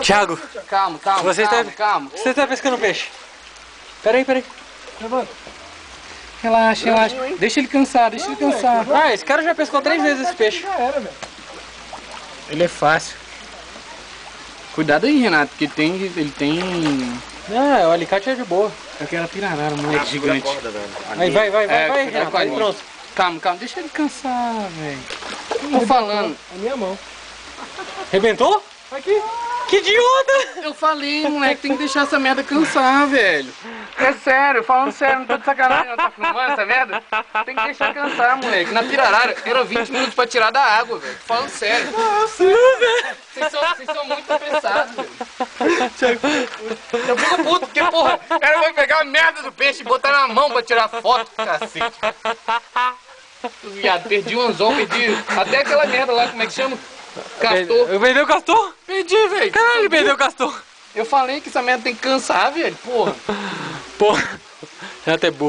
Thiago, Calma. você tá pescando peixe. Peraí. Relaxa. Deixa ele cansar, Ah, esse cara já pescou 3 vezes esse peixe. Já era, velho. Ele é fácil. Cuidado aí, Renato, porque ele tem... Ah, o alicate é de boa. Aquela pirarara, moleque gigante. Aí vai, Renato, aí com pronto. Calma, deixa ele cansar, velho. Tô falando. É minha mão. Arrebentou? Aqui. Que idiota! Eu falei, moleque, tem que deixar essa merda cansar, velho. É sério, falando sério, não tô de sacanagem, não tá filmando essa merda? Tem que deixar cansar, moleque. Na pirarara, era 20 minutos pra tirar da água, velho. Tô falando sério. Vocês são muito apressados, velho. Eu fico puto, porque, porra, era pra pegar a merda do peixe e botar na mão pra tirar foto, cacete. Viado, perdi um anzol, perdi até aquela merda lá, como é que chama? Castor. Eu perdi o castor? Perdi, velho. Caralho, ele perdeu o castor. Eu falei que essa merda tem que cansar, velho. Porra. Porra. Já até burro.